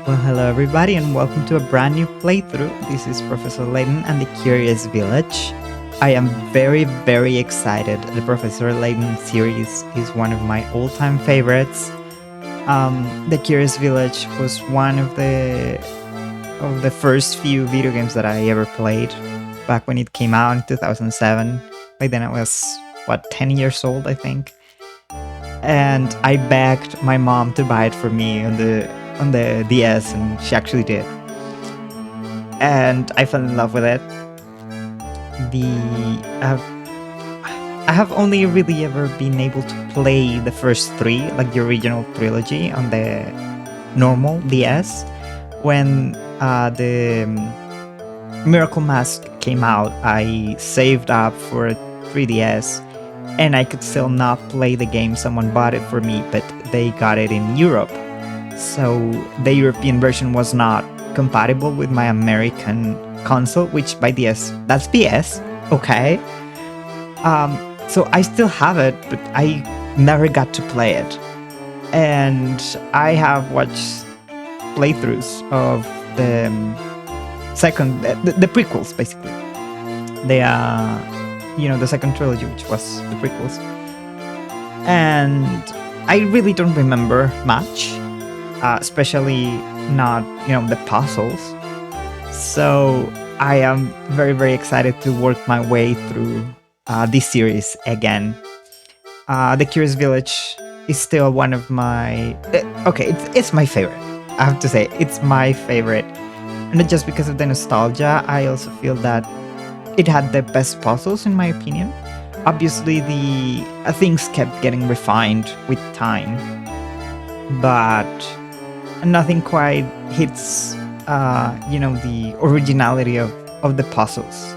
Well, hello everybody, and welcome to a brand new playthrough. This is Professor Layton and the Curious Village. I am very, very excited. The Professor Layton series is one of my all-time favorites. The Curious Village was one of the first few video games that I ever played back when it came out in 2007. By then I was 10 years old, I think. And I begged my mom to buy it for me on the DS, and she actually did. And I fell in love with it. The I have only really ever been able to play the first three, like the original trilogy, on the normal DS. When the Miracle Mask came out, I saved up for a 3DS, and I could still not play the game. Someone bought it for me, but they got it in Europe. So the European version was not compatible with my American console, which by DS, that's BS. Okay. So I still have it, but I never got to play it. And I have watched playthroughs of the the prequels, basically. The second trilogy, which was the prequels. And I really don't remember much. Especially not, the puzzles. So I am very, very excited to work my way through this series again. The Curious Village is still one of my... it's my favorite. I have to say, it's my favorite. And not just because of the nostalgia, I also feel that it had the best puzzles, in my opinion. Obviously, the things kept getting refined with time. But nothing quite hits, the originality of the puzzles.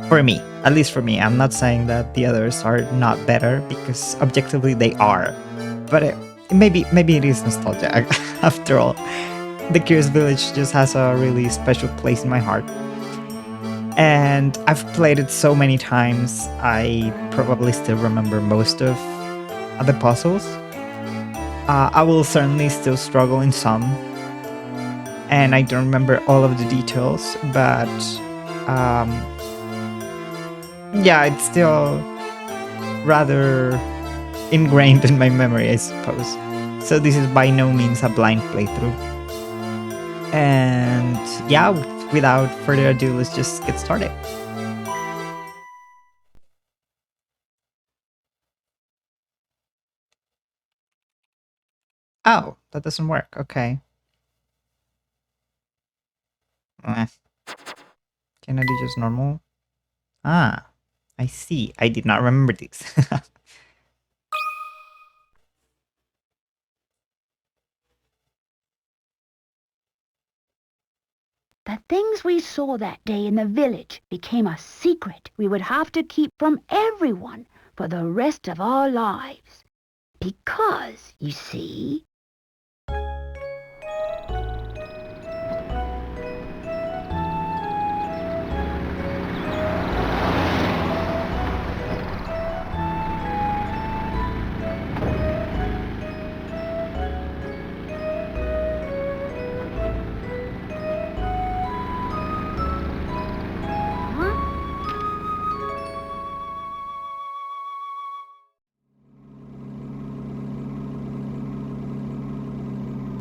For me, at least for me. I'm not saying that the others are not better, because objectively they are. But maybe it is nostalgia. After all, the Curious Village just has a really special place in my heart. And I've played it so many times, I probably still remember most of the puzzles. I will certainly still struggle in some, and I don't remember all of the details, but it's still rather ingrained in my memory, I suppose. So this is by no means a blind playthrough. And without further ado, let's just get started. Oh, that doesn't work. Okay. Eh. Can I do just normal? Ah, I see. I did not remember this. The things we saw that day in the village became a secret we would have to keep from everyone for the rest of our lives. Because, you see...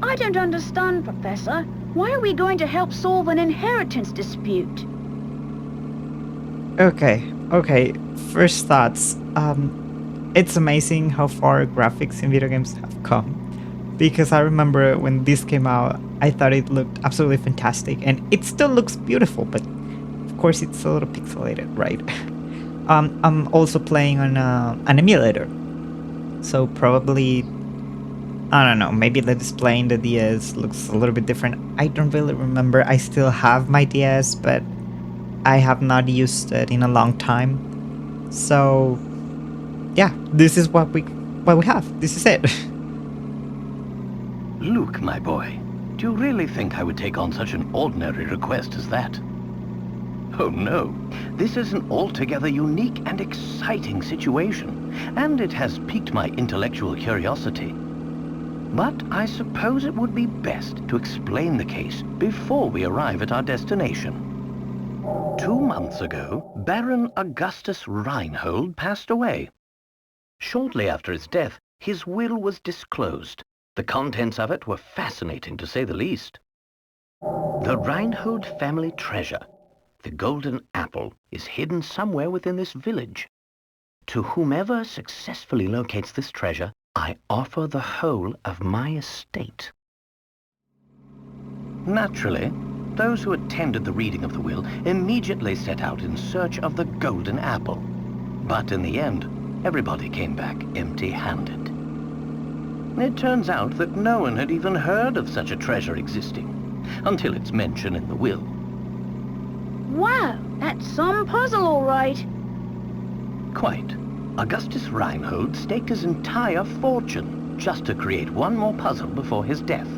I don't understand, Professor. Why are we going to help solve an inheritance dispute? Okay. First thoughts. It's amazing how far graphics in video games have come. Because I remember when this came out, I thought it looked absolutely fantastic, and it still looks beautiful, but of course it's a little pixelated, right? I'm also playing on an emulator, so probably, I don't know, maybe the display in the DS looks a little bit different. I don't really remember. I still have my DS, but I have not used it in a long time. So this is what we have. This is it. Luke, my boy, do you really think I would take on such an ordinary request as that? Oh no, this is an altogether unique and exciting situation, and it has piqued my intellectual curiosity. But I suppose it would be best to explain the case before we arrive at our destination. 2 months ago, Baron Augustus Reinhold passed away. Shortly after his death, his will was disclosed. The contents of it were fascinating, to say the least. The Reinhold family treasure, the golden apple, is hidden somewhere within this village. To whomever successfully locates this treasure, I offer the whole of my estate. Naturally, those who attended the reading of the will immediately set out in search of the golden apple. But in the end, everybody came back empty-handed. It turns out that no one had even heard of such a treasure existing, until its mention in the will. Wow, that's some puzzle, all right. Quite. Augustus Reinhold staked his entire fortune just to create one more puzzle before his death.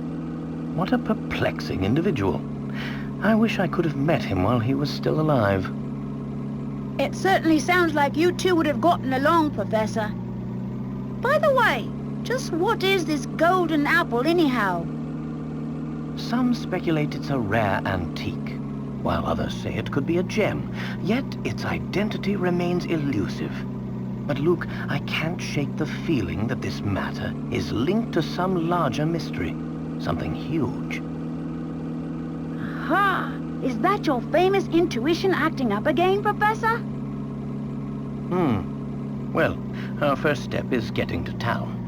What a perplexing individual. I wish I could have met him while he was still alive. It certainly sounds like you two would have gotten along, Professor. By the way, just what is this golden apple anyhow? Some speculate it's a rare antique, while others say it could be a gem, yet its identity remains elusive. But Luke, I can't shake the feeling that this matter is linked to some larger mystery, something huge. Aha! Is that your famous intuition acting up again, Professor? Well, our first step is getting to town.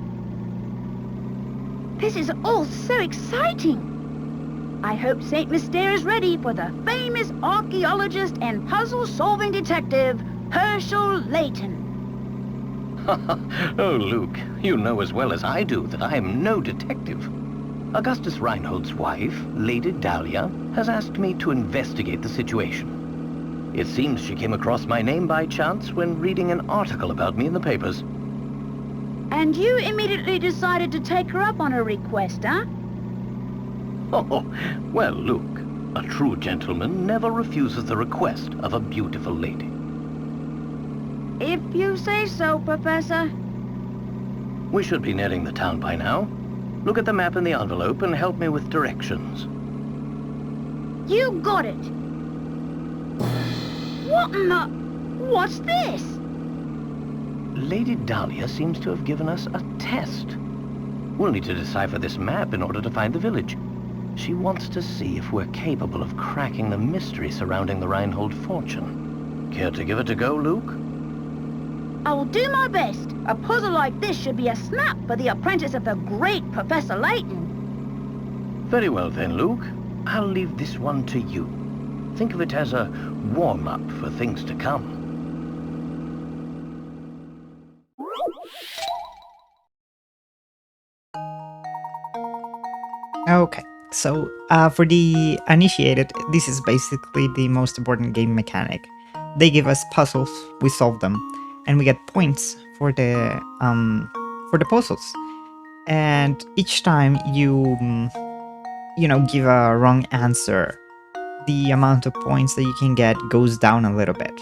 This is all so exciting. I hope St. Mystere is ready for the famous archaeologist and puzzle-solving detective, Herschel Layton. Oh, Luke, you know as well as I do that I am no detective. Augustus Reinhold's wife, Lady Dahlia, has asked me to investigate the situation. It seems she came across my name by chance when reading an article about me in the papers. And you immediately decided to take her up on her request, huh? Oh, well, Luke, a true gentleman never refuses the request of a beautiful lady. If you say so, Professor. We should be nearing the town by now. Look at the map in the envelope and help me with directions. You got it. What in the... What's this? Lady Dahlia seems to have given us a test. We'll need to decipher this map in order to find the village. She wants to see if we're capable of cracking the mystery surrounding the Reinhold fortune. Care to give it a go, Luke? I will do my best. A puzzle like this should be a snap for the apprentice of the great Professor Layton. Very well then, Luke. I'll leave this one to you. Think of it as a warm-up for things to come. Okay, so for the uninitiated, this is basically the most important game mechanic. They give us puzzles, we solve them, and we get points for the puzzles. And each time you give a wrong answer, the amount of points that you can get goes down a little bit.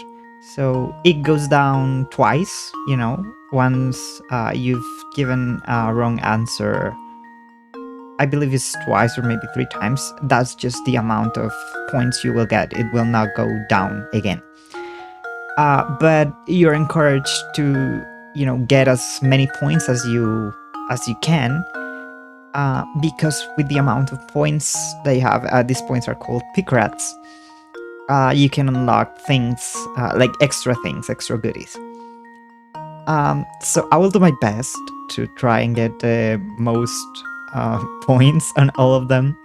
So it goes down twice, once you've given a wrong answer. I believe it's twice or maybe 3 times. That's just the amount of points you will get. It will not go down again. But you're encouraged to, get as many points as you can, because with the amount of points they have, these points are called pickrats. You can unlock things like extra things, extra goodies. So I will do my best to try and get the most points on all of them,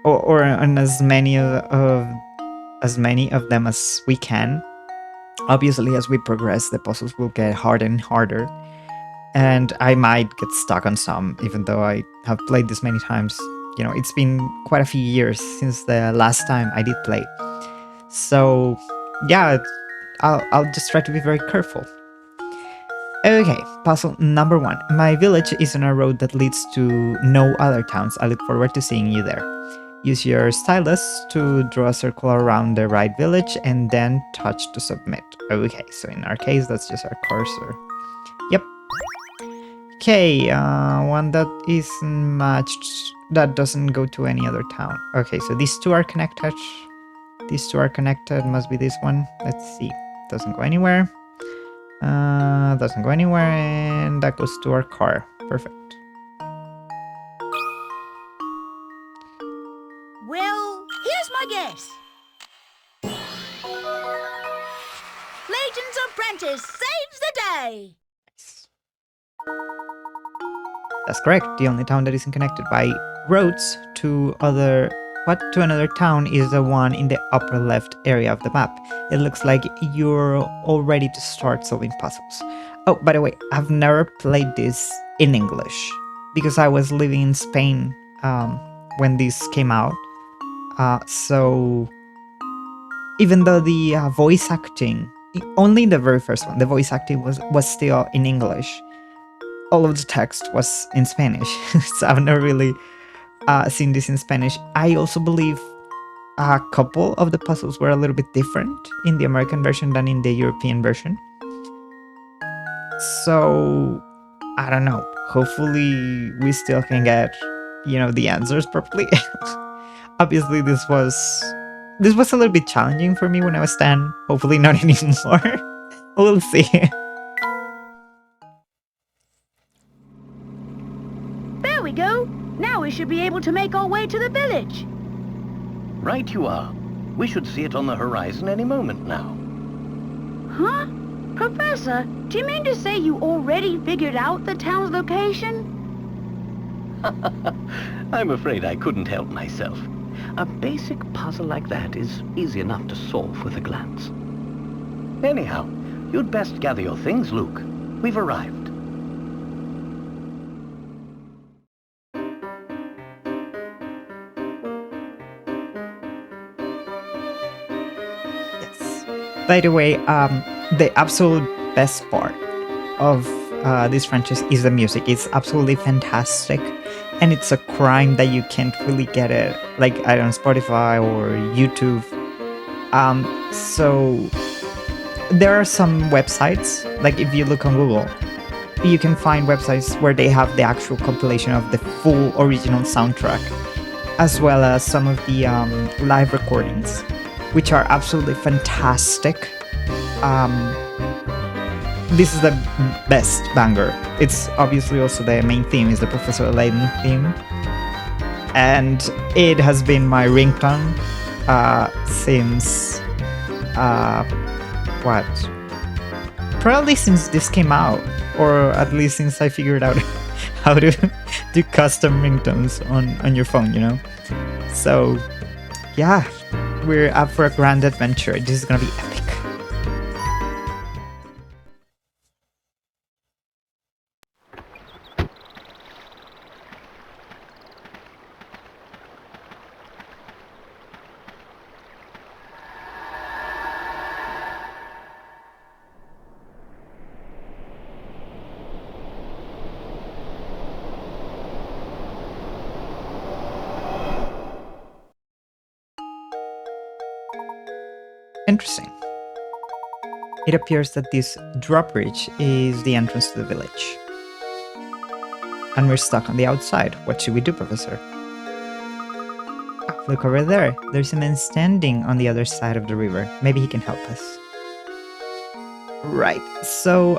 or on as many of them as we can. Obviously, as we progress, the puzzles will get harder and harder, and I might get stuck on some, even though I have played this many times. It's been quite a few years since the last time I did play. So, yeah, I'll just try to be very careful. Okay, puzzle number 1. My village is on a road that leads to no other towns. I look forward to seeing you there. Use your stylus to draw a circle around the right village and then touch to submit. Okay, so in our case, that's just our cursor. Yep. Okay, one that isn't matched, that doesn't go to any other town. Okay, so these two are connected. These two are connected, must be this one. Let's see. Doesn't go anywhere. Doesn't go anywhere, and that goes to our car. Perfect. Well, here's my guess. Layton's apprentice saves the day. That's correct. The only town that isn't connected by roads to another town is the one in the upper left area of the map. It looks like you're all ready to start solving puzzles. Oh, by the way, I've never played this in English because I was living in Spain when this came out. So even though the voice acting, only in the very first one, the voice acting was still in English, all of the text was in Spanish. So I've never really seen this in Spanish. I also believe a couple of the puzzles were a little bit different in the American version than in the European version. So I don't know. Hopefully we still can get, the answers properly. Obviously this was a little bit challenging for me when I was 10. Hopefully not anymore. We'll see. There we go. Now we should be able to make our way to the village. Right you are. We should see it on the horizon any moment now. Huh? Professor, do you mean to say you already figured out the town's location? I'm afraid I couldn't help myself. A basic puzzle like that is easy enough to solve with a glance. Anyhow, you'd best gather your things, Luke. We've arrived. Yes. By the way, the absolute best part of this franchise is the music. It's absolutely fantastic, and it's a crime that you can't really get it like either on Spotify or YouTube. So there are some websites, like if you look on Google, you can find websites where they have the actual compilation of the full original soundtrack, as well as some of the live recordings, which are absolutely fantastic. This is the best banger. It's obviously also the main theme is the Professor Layton theme, and it has been my ringtone since probably since this came out, or at least since I figured out how to do custom ringtones on your phone, So yeah, we're up for a grand adventure. This is gonna be epic. Interesting. It appears that this drawbridge is the entrance to the village. And we're stuck on the outside. What should we do, Professor? Look over there. There's a man standing on the other side of the river. Maybe he can help us. Right. So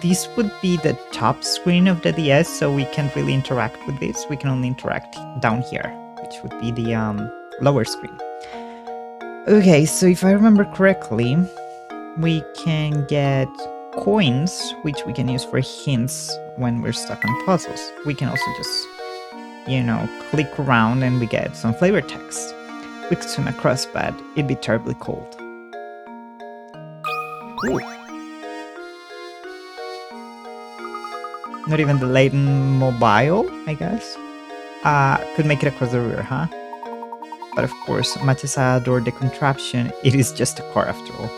this would be the top screen of the DS, so we can't really interact with this. We can only interact down here, which would be the lower screen. Okay, so if I remember correctly, we can get coins, which we can use for hints when we're stuck on puzzles. We can also just, click around and we get some flavor text. We could swim across, but it'd be terribly cold. Ooh. Not even the Layton mobile, I guess, could make it across the river, huh? But of course, much as I adore the contraption, it is just a car after all.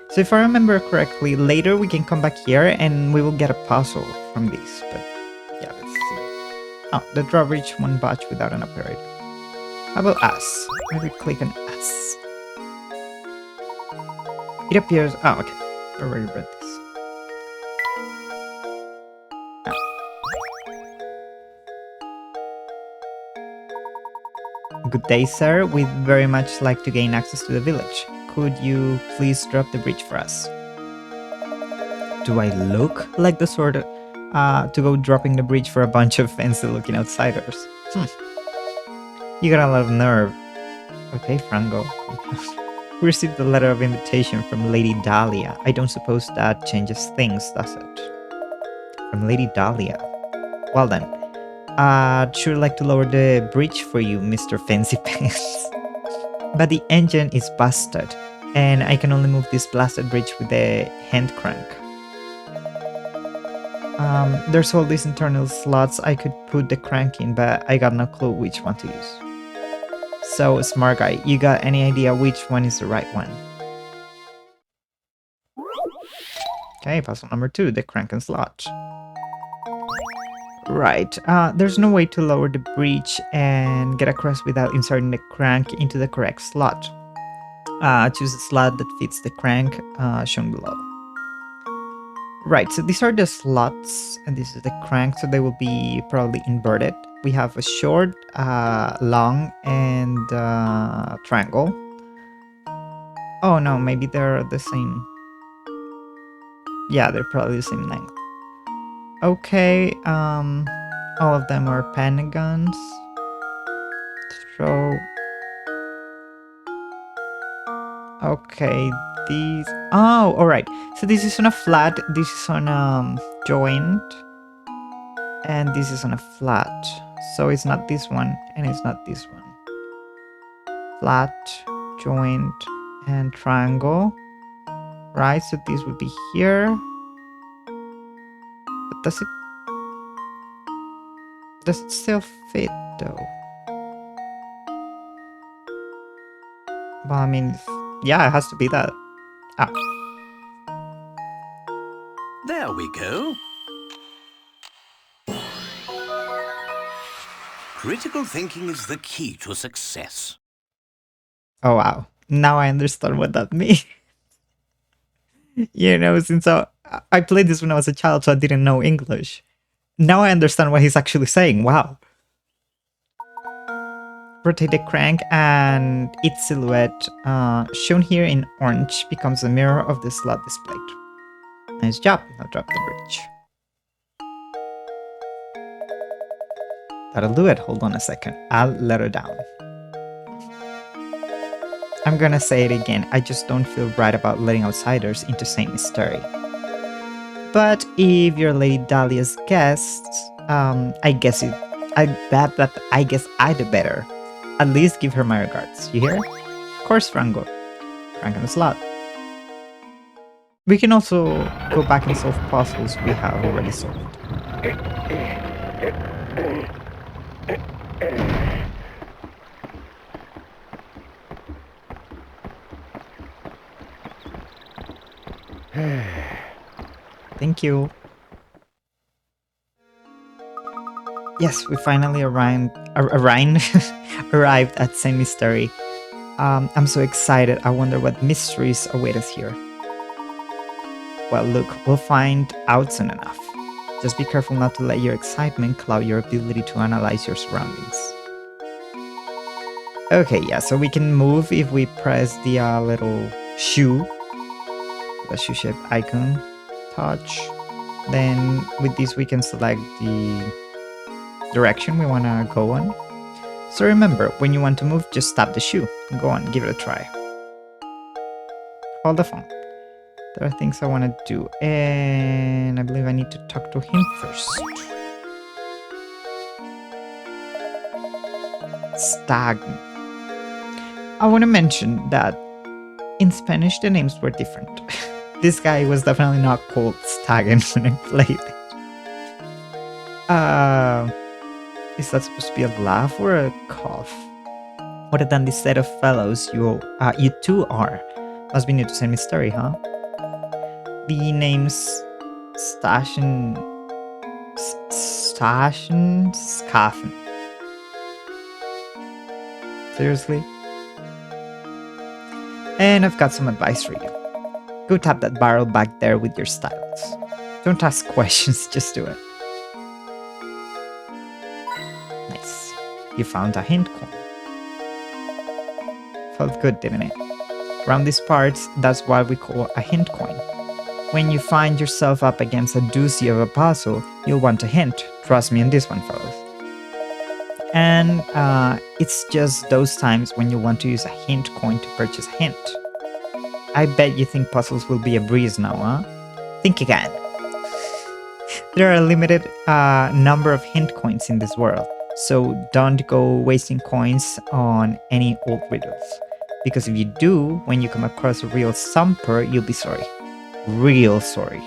So if I remember correctly, later we can come back here and we will get a puzzle from this. But yeah, let's see. Oh, the drawbridge won't budge without an operator. How about us? Maybe click on us. It appears... Oh, okay. I already read this. Good day, sir. We'd very much like to gain access to the village. Could you please drop the bridge for us? Do I look like the sort of to go dropping the bridge for a bunch of fancy-looking outsiders? You got a lot of nerve. Okay, Frango. We received a letter of invitation from Lady Dahlia. I don't suppose that changes things, does it? From Lady Dahlia. Well then, I'd sure like to lower the bridge for you, Mr. Fancy Pants. But the engine is busted, and I can only move this blasted bridge with the hand crank. There's all these internal slots I could put the crank in, but I got no clue which one to use. So, smart guy, you got any idea which one is the right one? Okay, puzzle number 2, the crank and slot. Right, there's no way to lower the bridge and get across without inserting the crank into the correct slot. Choose a slot that fits the crank, shown below. Right, so these are the slots, and this is the crank, so they will be probably inverted. We have a short, long, and triangle. Oh no, maybe they're the same. Yeah, they're probably the same length. Okay, all of them are pentagons. So, okay, these. Oh, all right. So this is on a flat. This is on a joint, and this is on a flat. So it's not this one, and it's not this one. Flat, joint, and triangle. Right. So this would be here. But does it? Does it still fit though? Well, I mean, yeah, it has to be that. Ah. There we go. Critical thinking is the key to success. Oh wow. Now I understand what that means. You know, since I played this when I was a child, so I didn't know English. Now I understand what he's actually saying. Wow. Rotate the crank and its silhouette, shown here in orange, becomes a mirror of the slot displayed. Nice job. Now drop the bridge. That'll do it. Hold on a second. I'll let her down. I'm gonna say it again. I just don't feel right about letting outsiders into Saint Mystery. But if you're Lady Dahlia's guests, I guess I guess I do better. At least give her my regards. You hear? Of course, Frango. Crank on the slot. We can also go back and solve puzzles we have already solved. Thank you. Yes, we finally arrived at Saint Mystery. I'm so excited. I wonder what mysteries await us here. Well, look, we'll find out soon enough. Just be careful not to let your excitement cloud your ability to analyze your surroundings. Okay, yeah, so we can move if we press the little shoe, the shoe-shaped icon, touch. Then with this we can select the direction we want to go on. So remember, when you want to move, just tap the shoe. Go on, give it a try. Hold the phone. There are things I want to do, and I believe I need to talk to him first. Stagnant. I want to mention that in Spanish the names were different. This guy was definitely not called Stagnant when I played it. Is that supposed to be a laugh or a cough? Other than this set of fellows, you two are. Must be new to Saint Mystery, huh? The names Stash and Scaffen. Seriously? And I've got some advice for you. Go tap that barrel back there with your stylus. Don't ask questions, just do it. Nice. You found a hint coin. Felt good, didn't it? Around these parts, that's what we call a hint coin. When you find yourself up against a doozy of a puzzle, you'll want a hint. Trust me on this one, fellas. And it's just those times when you want to use a hint coin to purchase a hint. I bet you think puzzles will be a breeze now, huh? Think again. There are a limited number of hint coins in this world, so don't go wasting coins on any old riddles. Because if you do, when you come across a real sumper, you'll be sorry. Real sorry.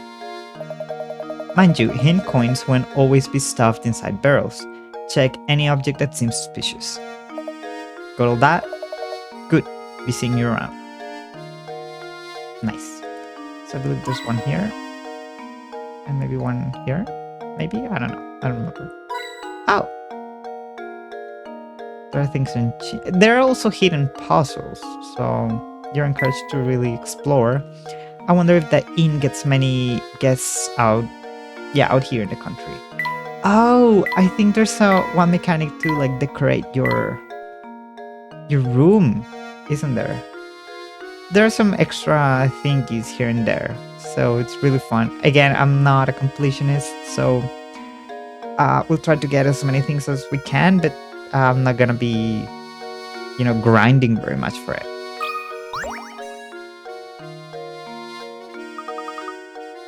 Mind you, hint coins won't always be stuffed inside barrels. Check any object that seems suspicious. Got all that? Good. Be seeing you around. Nice. So I believe there's one here. And maybe one here? Maybe? I don't know. I don't remember. Oh! There are things in... There are also hidden puzzles, so you're encouraged to really explore. I wonder if the inn gets many guests out... Yeah, out here in the country. Oh, I think there's one mechanic to like decorate your room, isn't there? There are some extra thingies here and there, so it's really fun. Again, I'm not a completionist, so we'll try to get as many things as we can, but I'm not gonna be, grinding very much for it.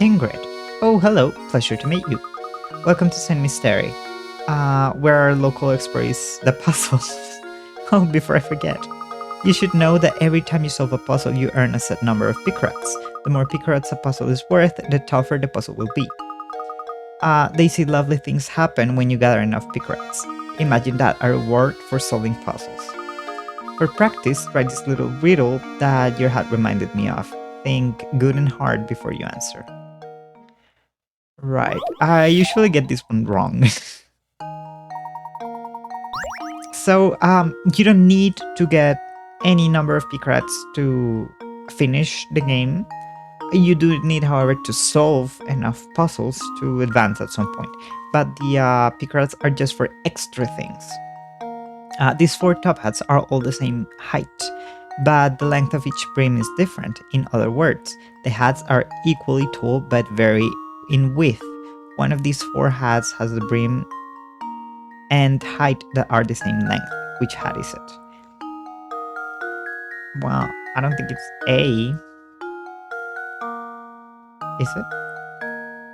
Ingrid. Oh, hello. Pleasure to meet you. Welcome to Saint Mystery, where our local expert is the puzzles. Oh, before I forget. You should know that every time you solve a puzzle, you earn a set number of pickrats. The more pickrats a puzzle is worth, the tougher the puzzle will be. They say lovely things happen when you gather enough pickrats. Imagine that, a reward for solving puzzles. For practice, try this little riddle that your hat reminded me of. Think good and hard before you answer. Right, I usually get this one wrong. So, you don't need to get any number of pickrats to finish the game. You do need, however, to solve enough puzzles to advance at some point. But the pickrats are just for extra things. These 4 top hats are all the same height, but the length of each brim is different. In other words, the hats are equally tall but vary in width. One of these 4 hats has the brim and height that are the same length. Which hat is it? Well, I don't think it's A. Is it?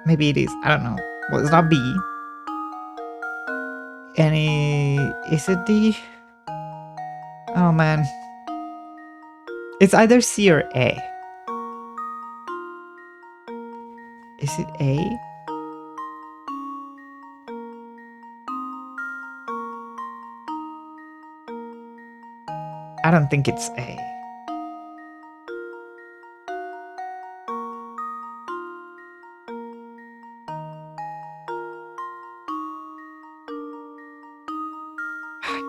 Maybe it is. I don't know. Well, it's not B. Is it D? Oh man. It's either C or A. Is it A? I don't think it's A.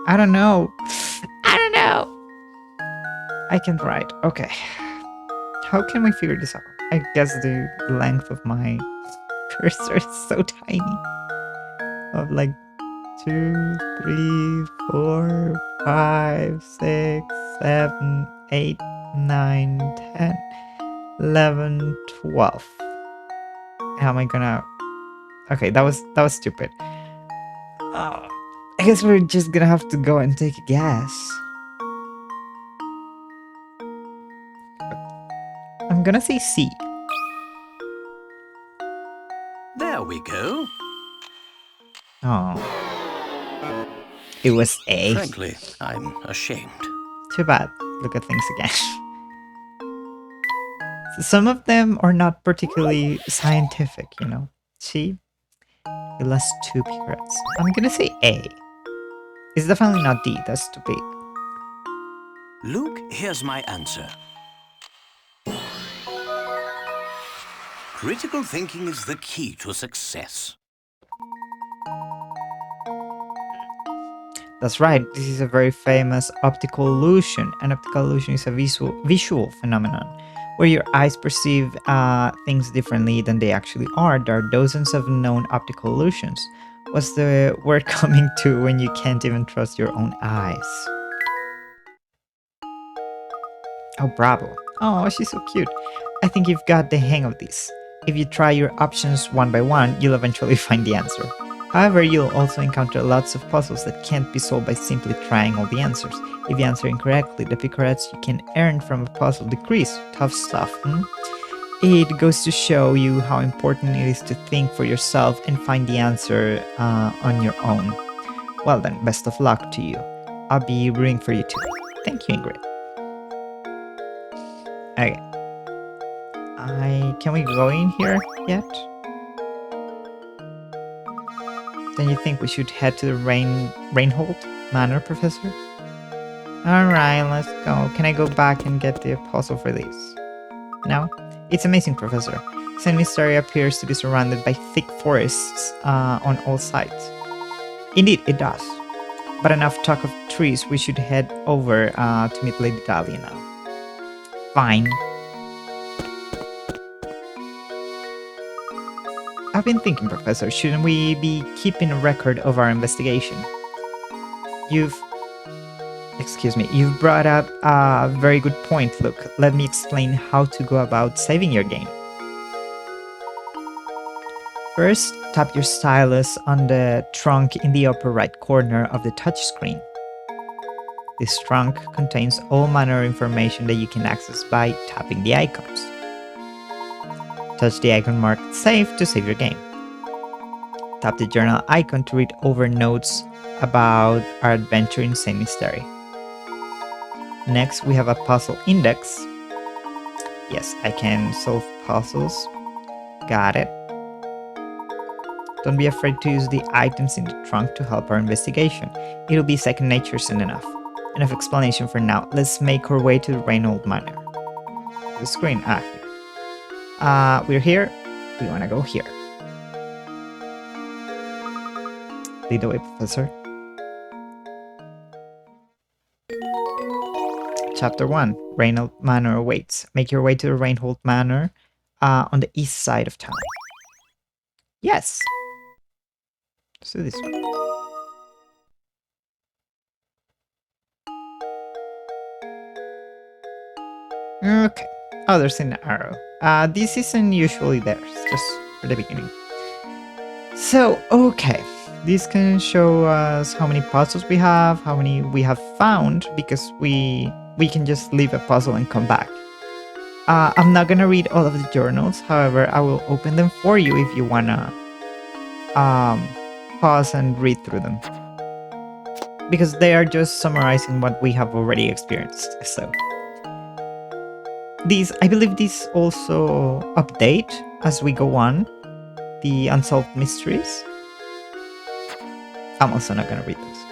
I don't know. I don't know. I can write. Okay. How can we figure this out? I guess the length of my cursor is so tiny. Of like 2, 3, 4, 5, 6, 7, 8, 9, 10, 11, 12. How am I gonna... Okay, that was stupid. I guess we're just gonna have to go and take a guess. I'm gonna say C. There we go. Oh. It was A. Frankly, I'm ashamed. Too bad. Look at things again. Some of them are not particularly scientific, See? You lost 2 pickrats. I'm gonna say A. It's definitely not D, that's too big. Luke, here's my answer. Critical thinking is the key to success. That's right, this is a very famous optical illusion. An optical illusion is a visual phenomenon where your eyes perceive things differently than they actually are. There are dozens of known optical illusions. What's the word coming to when you can't even trust your own eyes? Oh, bravo. Oh, she's so cute. I think you've got the hang of this. If you try your options one by one, you'll eventually find the answer. However, you'll also encounter lots of puzzles that can't be solved by simply trying all the answers. If you answer incorrectly, the few credits you can earn from a puzzle decrease. Tough stuff, hmm? It goes to show you how important it is to think for yourself and find the answer on your own. Well then, best of luck to you. I'll be rooting for you too. Thank you, Ingrid. Okay. Can we go in here yet? Don't you think we should head to the Rainhold Manor, Professor? Alright, let's go. Can I go back and get the puzzle for this? No? It's amazing, Professor. St. Mystery appears to be surrounded by thick forests on all sides. Indeed, it does. But enough talk of trees, we should head over to meet Lady Dahlia now. Fine. I've been thinking, Professor, shouldn't we be keeping a record of our investigation? You've brought up a very good point. Look, let me explain how to go about saving your game. First, tap your stylus on the trunk in the upper right corner of the touchscreen. This trunk contains all manner of information that you can access by tapping the icons. Touch the icon marked Save to save your game. Tap the journal icon to read over notes about our adventure in St. Mystery. Next, we have a puzzle index. Yes, I can solve puzzles. Got it. Don't be afraid to use the items in the trunk to help our investigation. It'll be second nature soon enough. Enough explanation for now. Let's make our way to the Rainhold Manor. The screen, here. We're here. We want to go here. Lead the way, Professor. Chapter 1. Rainhold Manor awaits. Make your way to the Rainhold Manor on the east side of town. Yes! Let's do this one. Okay. Oh, there's an arrow. This isn't usually there. It's just for the beginning. So, okay. This can show us how many puzzles we have, how many we have found, because we can just leave a puzzle and come back. I'm not gonna read all of the journals, however, I will open them for you if you wanna pause and read through them. Because they are just summarizing what we have already experienced, so. I believe these also update as we go on, the unsolved mysteries. I'm also not gonna read those.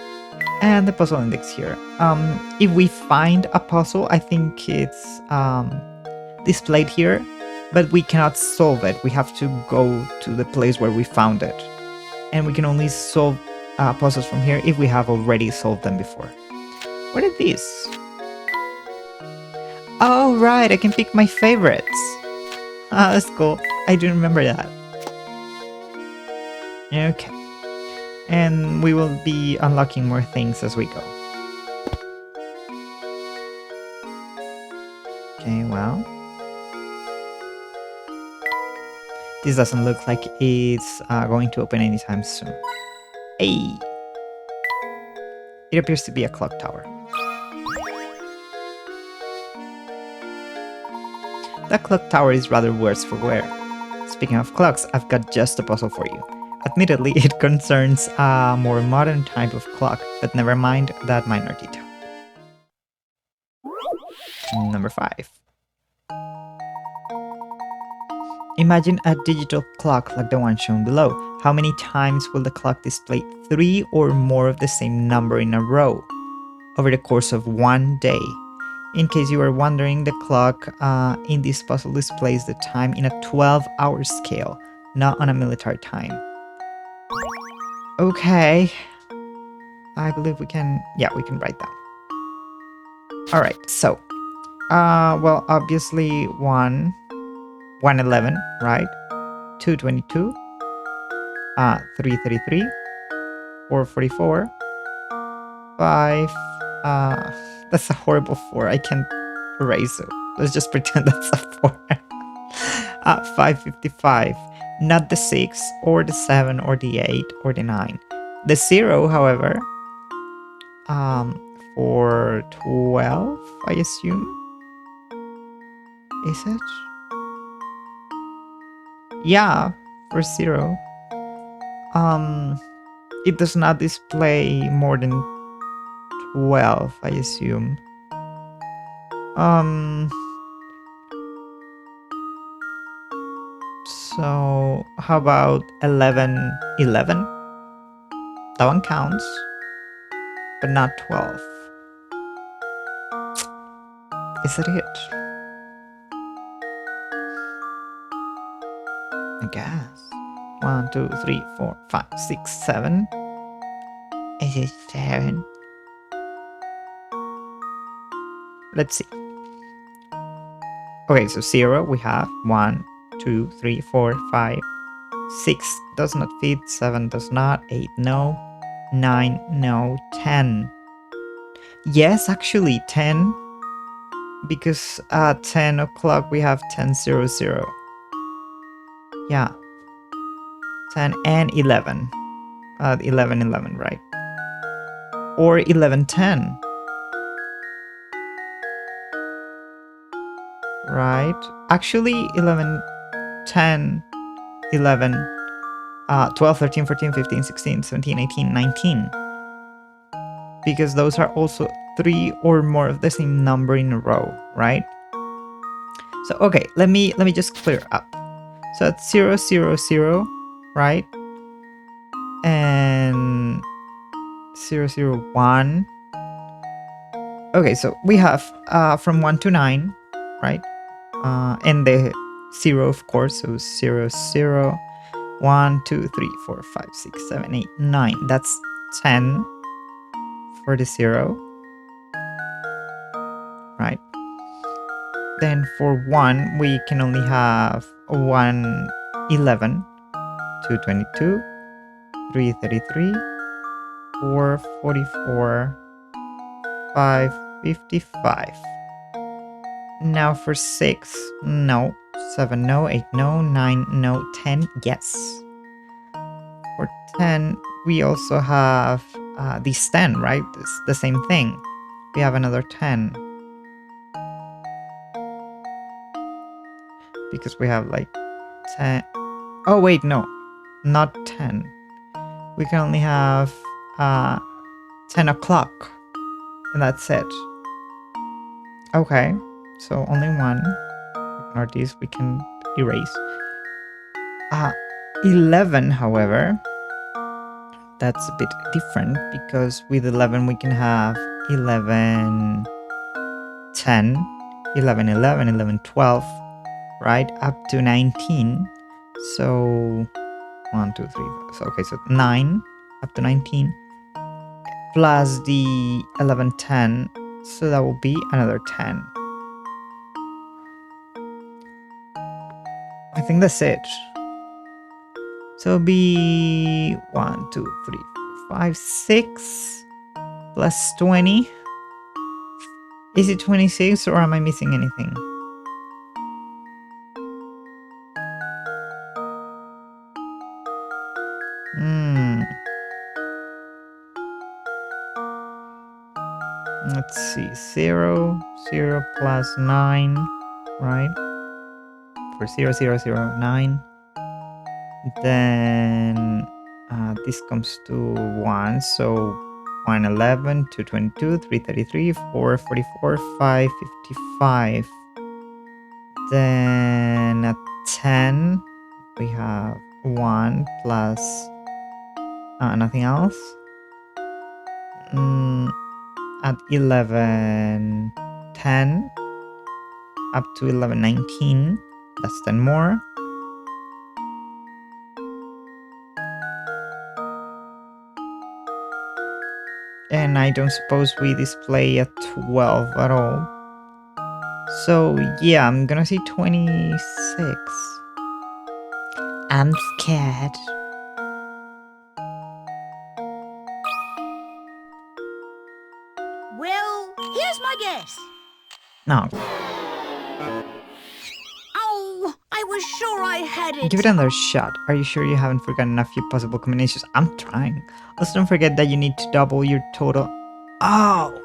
And the puzzle index here. If we find a puzzle, I think it's displayed here, but we cannot solve it. We have to go to the place where we found it. And we can only solve puzzles from here if we have already solved them before. What is this? Oh, right, I can pick my favorites. That's cool. I do remember that. Okay. And we will be unlocking more things as we go. Okay, well. This doesn't look like it's going to open anytime soon. Hey! It appears to be a clock tower. That clock tower is rather worse for wear. Speaking of clocks, I've got just a puzzle for you. Admittedly, it concerns a more modern type of clock, but never mind that minor detail. Number 5. Imagine a digital clock like the one shown below. How many times will the clock display 3 or more of the same number in a row over the course of one day? In case you are wondering, the clock in this puzzle displays the time in a 12-hour scale, not on a military time. Okay. I believe we can... Yeah, we can write down. Alright, so... well, obviously 111, right? 222, 333, 444, 5, that's a horrible 4. I can't erase. So let's just pretend that's a 4. 555. Not the 6 or the 7 or the 8 or the 9. The 0, however, for 12, I assume. Is it? Yeah, for 0. It does not display more than 12, I assume. So how about 11, 11? That one counts, but not 12. Is that it? I guess. 1, 2, 3, 4, 5, 6, 7. Is it 7? Let's see. Okay, so 0 we have 1, 2, 3, 4, 5. 6 does not fit, 7 does not, 8 no, 9 no, 10. Yes, actually 10, because at 10 o'clock we have 10:00. Yeah, 10 and 11. 11:11, right? Or 11:10. Right? Actually 11:10, 11, 12, 13, 14, 15, 16, 17, 18, 19. Because those are also 3 or more of the same number in a row, right? So okay, let me just clear up. So it's 000, right? And 001. Okay, so we have from 1 to 9, right? And the 0, of course, so 0, 1, 2, 3, 4, 5, 6, 7, 8, 9. That's 10 for the 0, right? Then for 1, we can only have 1, 11, 2, 22, 3, 33, 4, 44, 5, 55. Now for 6, no. 7, no. 8, no. 9, no. 10, yes. For 10, we also have this 10, right? It's the same thing. We have another 10. Because we have like 10. Oh, wait, no. Not 10. We can only have 10 o'clock. And that's it. Okay. So only one. Ignore these, we can erase. 11, however, that's a bit different because with 11 we can have 11, 10, 11, 11, 11, 12, right? Up to 19. So 1, 2, 3, 4. So, okay, so 9 up to 19 plus the 11, 10. So that will be another 10. I think that's it. So it'll be 1, 2, 3, 4, 5, 6 plus 20. Is it 26 or am I missing anything? Let's see. 0, 0 plus 9, right? For 0, 0, 0, 9. Then this comes to 1. So 1, 11, 2, 22, 3, 33, 4, 44, 5, 55. Then at 10, we have 1 plus nothing else. At 11, 10, up to 11, 19. That's 10 more. And I don't suppose we display a 12 at all. So yeah, I'm gonna say 26. I'm scared. Well, here's my guess. No, Oh, I was sure I had it. give it another shot. Are you sure you haven't forgotten a few possible combinations? I'm trying. Also, don't forget that you need to double your total. Oh!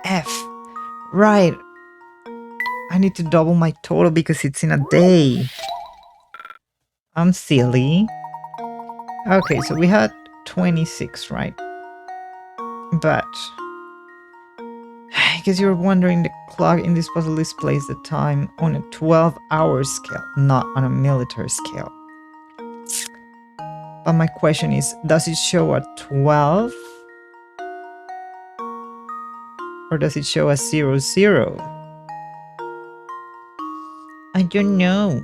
F. Right. I need to double my total because it's in a day. I'm silly. Okay, so we had 26, right? But I guess you're wondering, the clock in this puzzle displays the time on a 12-hour scale, not on a military scale. But my question is, does it show a 12? Or does it show a 00? I don't know.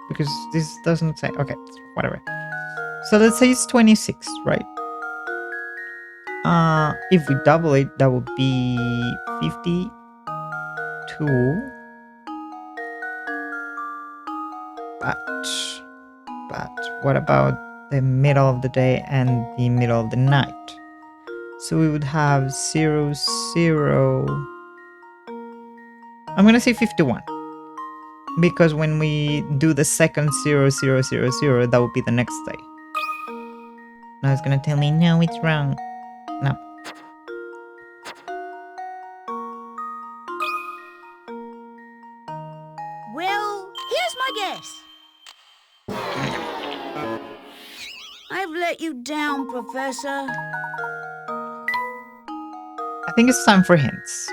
Because this doesn't say. Okay, whatever. So let's say it's 26, right? If we double it, that would be 52. But what about the middle of the day and the middle of the night? So we would have 00. I'm gonna say 51. Because when we do the second 0000, that would be the next day. Now it's gonna tell me, no, it's wrong. No. Well, here's my guess. I've let you down, Professor. I think it's time for hints.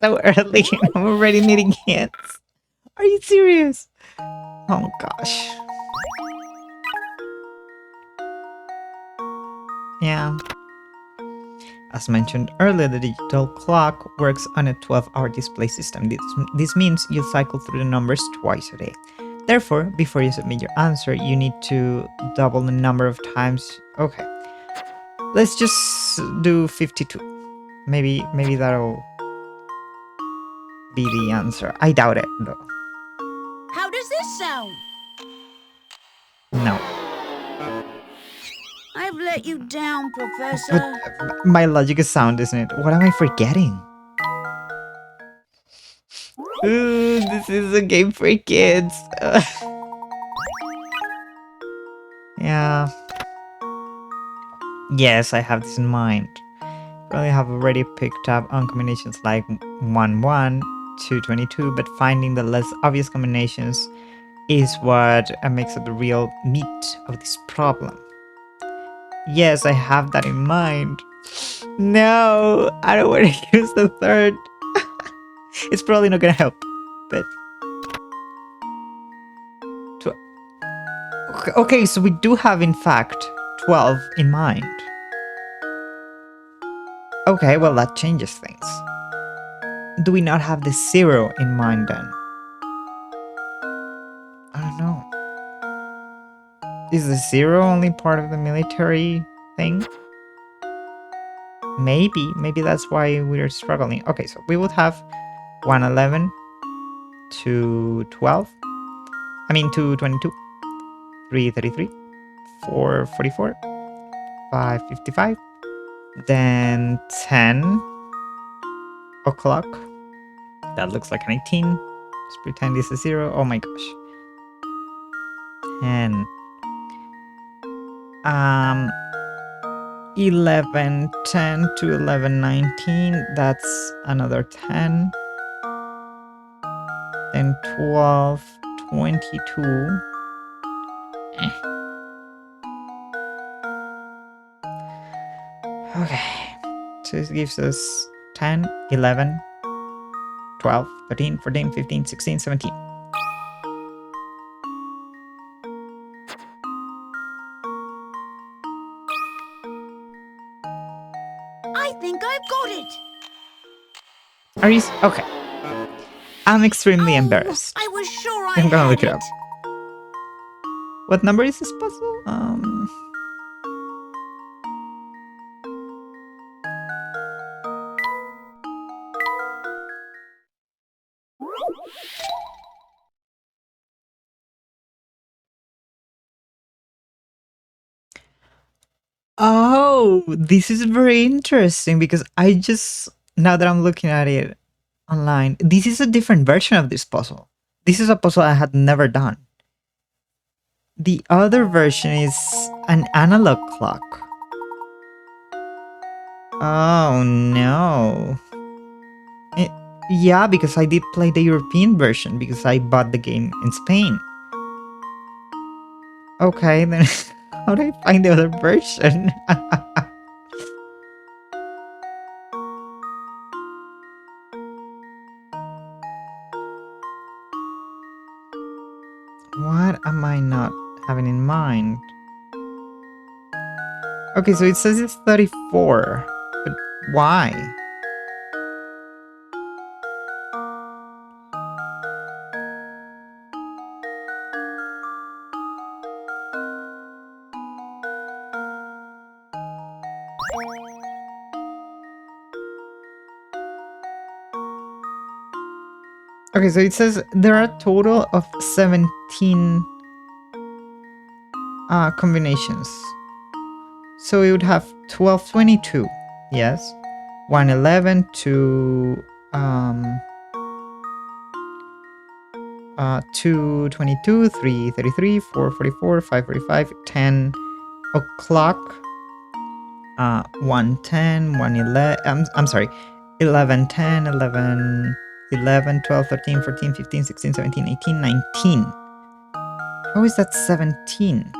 So early, I'm already needing hints. Are you serious? Oh gosh. Yeah. As mentioned earlier, the digital clock works on a 12-hour display system. This means you'll cycle through the numbers twice a day. Therefore, before you submit your answer, you need to double the number of times. Okay. Let's just do 52. Maybe that'll be the answer. I doubt it, though. How does this sound? No. I've let you down, Professor. But my logic is sound, isn't it? What am I forgetting? Ooh, this is a game for kids. Yeah. Yes, I have this in mind. Probably have already picked up on combinations like 1 1, 2 22, but finding the less obvious combinations is what makes up the real meat of this problem. Yes, I have that in mind. No, I don't want to use the third. It's probably not gonna help, but okay, so we do have in fact 12 in mind. Okay, well that changes things. Do we not have the 0 in mind then? I don't know. Is the 0 only part of the military thing? Maybe that's why we're struggling. Okay, so we would have 111 to 12. I mean to 22. 333, 444, 555, then 10 o'clock. That looks like an 18. Let's pretend this is 0. Oh my gosh. 10. 11, 10 to 11, 19. That's another 10. Then 12, 22. Okay. So this gives us 10, 11, 12, 13, 14, 15, 16, 17. I think I've got it. Are you okay? I'm extremely Oh, embarrassed. I was sure I I'm gonna had look it up. What number is this puzzle? Oh, Oh, this is very interesting because I just, now that I'm looking at it online, this is a different version of this puzzle. This is a puzzle I had never done. The other version is an analog clock. Oh no. Yeah, because I did play the European version because I bought the game in Spain. Okay, then how do I find the other version? What am I not having in mind? Okay, so it says it's 34, but why? Okay, so it says there are a total of 17 combinations. So it would have 1222, yes. 111 to 222, 333, 444, 545, 10 o'clock, 110, 111, I'm sorry, 11, 10, 11, 11, 12, 13, 14, 15, 16, 17, 18, 19. How is that 17?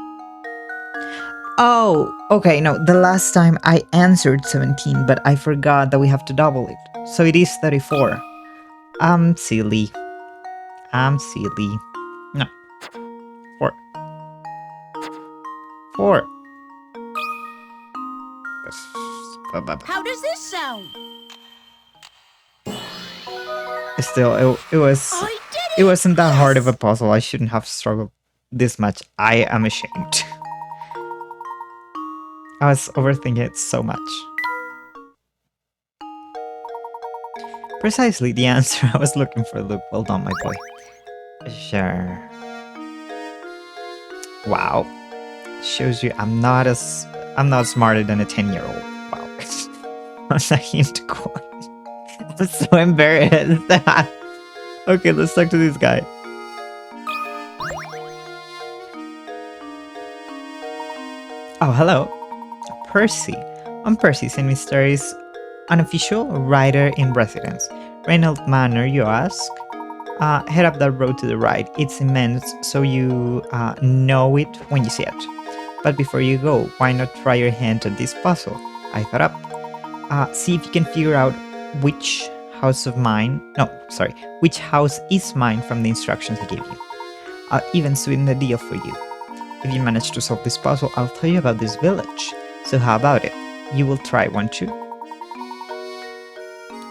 Oh, okay, no, the last time I answered 17, but I forgot that we have to double it. So it is 34. I'm silly. I'm silly. No. 4. 4. How does this sound? Still, I did it it! wasn't that hard of a Yes! puzzle. I shouldn't have struggled this much. I am ashamed. I was overthinking it so much. Precisely the answer I was looking for, Luke. Well done, my boy. Sure. Wow. Shows you I'm not smarter than a 10-year-old. Wow. Was a hint coin. I'm so embarrassed. Okay, let's talk to this guy. Oh, hello. Percy. I'm Percy, St. Mystery's unofficial writer in residence. Reynolds Manor, you ask? Head up that road to the right. It's immense, so you know it when you see it. But before you go, why not try your hand at this puzzle? I thought up. See if you can figure out which house is mine from the instructions I gave you. I'll even sweeten the deal for you. If you manage to solve this puzzle, I'll tell you about this village. So how about it? You will try, won't you?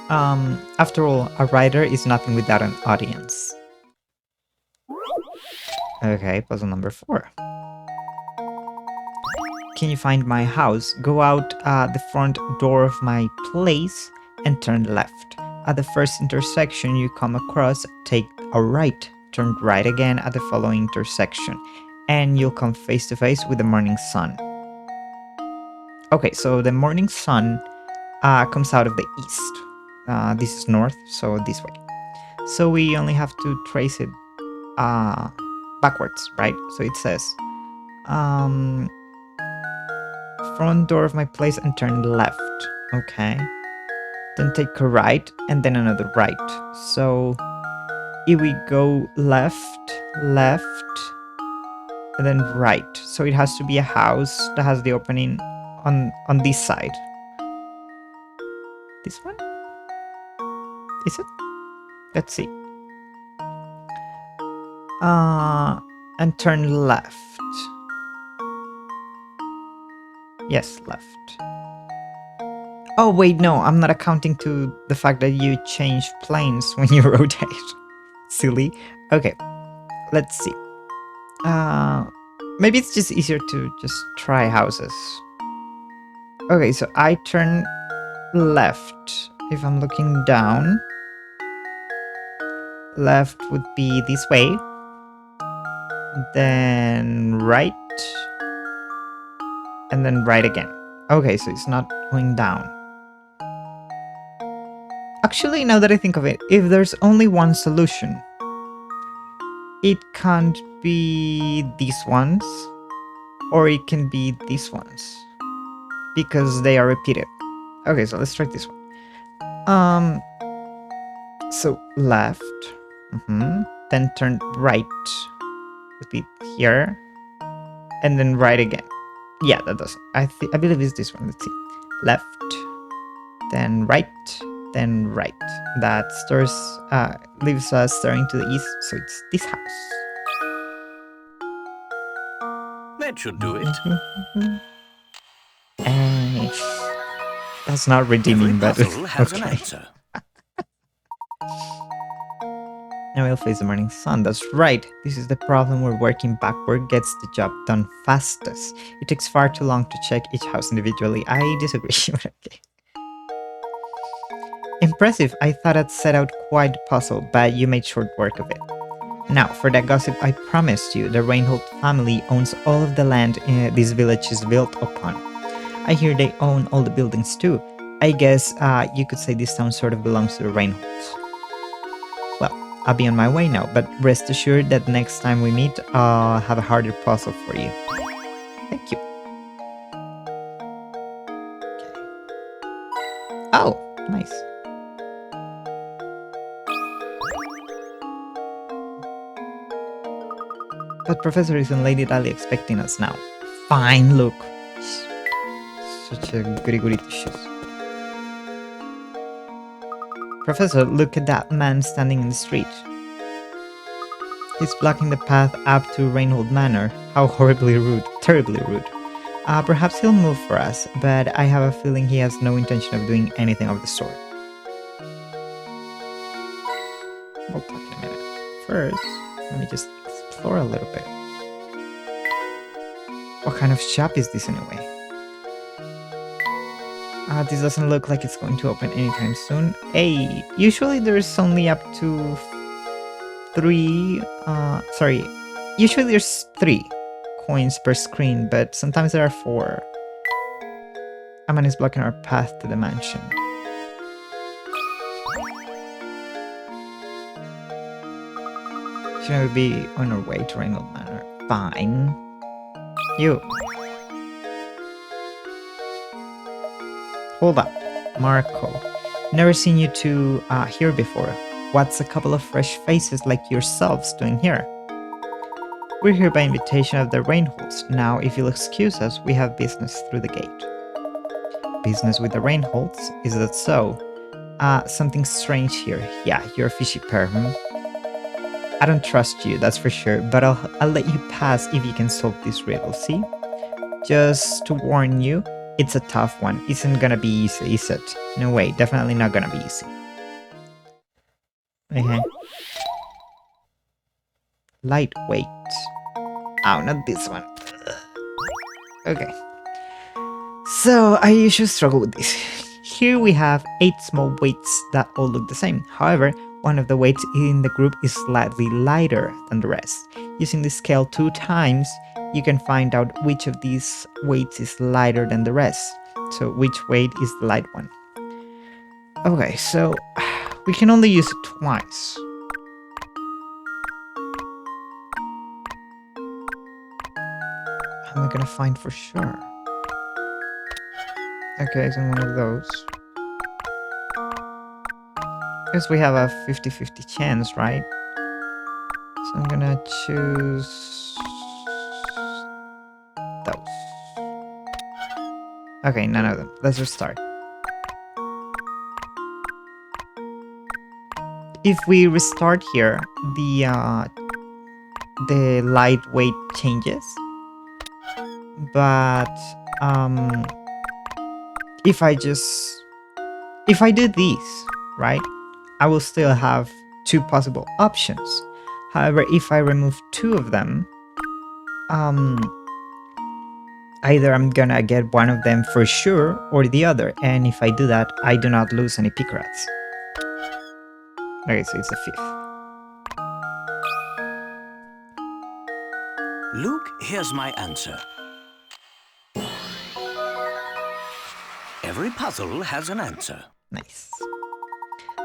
After all, a writer is nothing without an audience. Okay, puzzle number 4. Can you find my house? Go out the front door of my place and turn left. At the first intersection you come across, take a right. Turn right again at the following intersection, and you'll come face to face with the morning sun. Okay, so the morning sun comes out of the east. This is north, so this way. So we only have to trace it backwards, right? So it says, front door of my place and turn left. Okay. Then take a right and then another right. So if we go left, and then right. So it has to be a house that has the opening on this side. This one? Is it? Let's see. And turn left. Yes, left. Oh wait, no, I'm not accounting to the fact that you change planes when you rotate. Silly. Okay, let's see. Maybe it's just easier to just try houses. Okay, so I turn left. If I'm looking down, left would be this way. Then right. And then right again. Okay, so it's not going down. Actually, now that I think of it, if there's only one solution, it can't be these ones, or it can be these ones, because they are repeated. Okay, so let's try this one. So left, then turn right, repeat here, and then right again. Yeah, that does. I believe it's this one. Let's see. Left, then right, then right. That leaves us staring to the east, so it's this house. That should do it. Eh, that's not Every redeeming, but puzzle has an okay. answer. Now we'll face the morning sun. That's right. This is the problem where working backward gets the job done fastest. It takes far too long to check each house individually. I disagree. Okay. Impressive. I thought I'd set out quite a puzzle, but you made short work of it. Now, for that gossip I promised you, the Reinhold family owns all of the land this village is built upon. I hear they own all the buildings too. I guess you could say this town sort of belongs to the Reinholds. Well, I'll be on my way now, but rest assured that next time we meet, I'll have a harder puzzle for you. Thank you. Okay. Oh, nice. But Professor isn't Lady Dali expecting us now. Fine, look. Such a goody-goody two-shoes. Professor, look at that man standing in the street. He's blocking the path up to Reinhold Manor. How horribly rude. Terribly rude. Perhaps he'll move for us, but I have a feeling he has no intention of doing anything of the sort. We'll talk in a minute. First, let me just explore a little bit. What kind of shop is this anyway? This doesn't look like it's going to open anytime soon. Hey, usually there's only up to usually there's 3 coins per screen, but sometimes there are 4. A man is blocking our path to the mansion. Shouldn't we be on our way to Reinhold Manor? Fine. You. Hold up, Marco. Never seen you two here before. What's a couple of fresh faces like yourselves doing here? We're here by invitation of the Reinholds. Now, if you'll excuse us, we have business through the gate. Business with the Reinholds? Is that so? Something strange here. Yeah, you're a fishy pair, I don't trust you, that's for sure, but I'll let you pass if you can solve this riddle, see? Just to warn you, it's a tough one. Isn't gonna be easy, is it? No way, definitely not gonna be easy. Okay. Lightweight. Oh, not this one. Okay. So, I usually struggle with this. Here we have 8 small weights that all look the same. However, one of the weights in the group is slightly lighter than the rest. Using the scale 2 times, you can find out which of these weights is lighter than the rest. So which weight is the light one? Okay, so we can only use it twice. How am I gonna find for sure? Okay, it's in one of those. Guess we have a 50-50 chance, right? So I'm gonna choose those. Okay, none of them. Let's restart. If we restart here, the light weight changes. But if I do these, right? I will still have 2 possible options. However, if I remove 2 of them, either I'm gonna get one of them for sure or the other, and if I do that, I do not lose any pick rats. Okay, so it's the 5th. Luke, here's my answer. Every puzzle has an answer. Nice.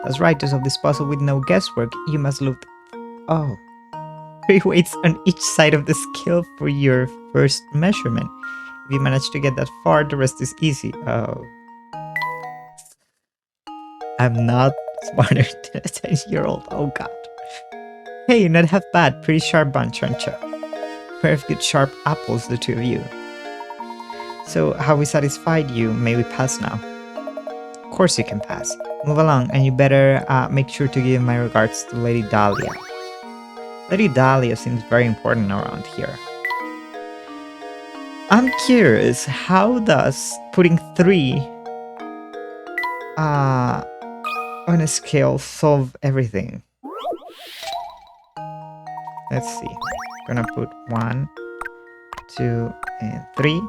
That's right, to solve this puzzle with no guesswork, you must look... Oh. 3 weights on each side of the scale for your first measurement. If you manage to get that far, the rest is easy. Oh. I'm not smarter than a 10-year-old. Oh god. Hey, you're not half bad. Pretty sharp bunch, aren't you? Pair of good sharp apples, the two of you. So, have we satisfied you? May we pass now? Of course you can pass. Move along, and you better make sure to give my regards to Lady Dahlia. Lady Dahlia seems very important around here. I'm curious, how does putting 3 on a scale solve everything? Let's see. I'm gonna put 1, 2, and 3,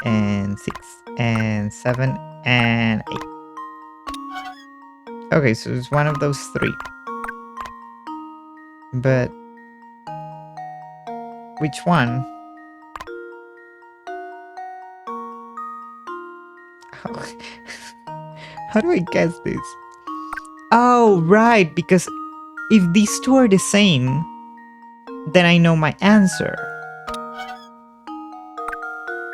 and 6, and 7, and 8. Okay, so it's one of those 3. But which one? How do I guess this? Oh, right, because if these 2 are the same, then I know my answer.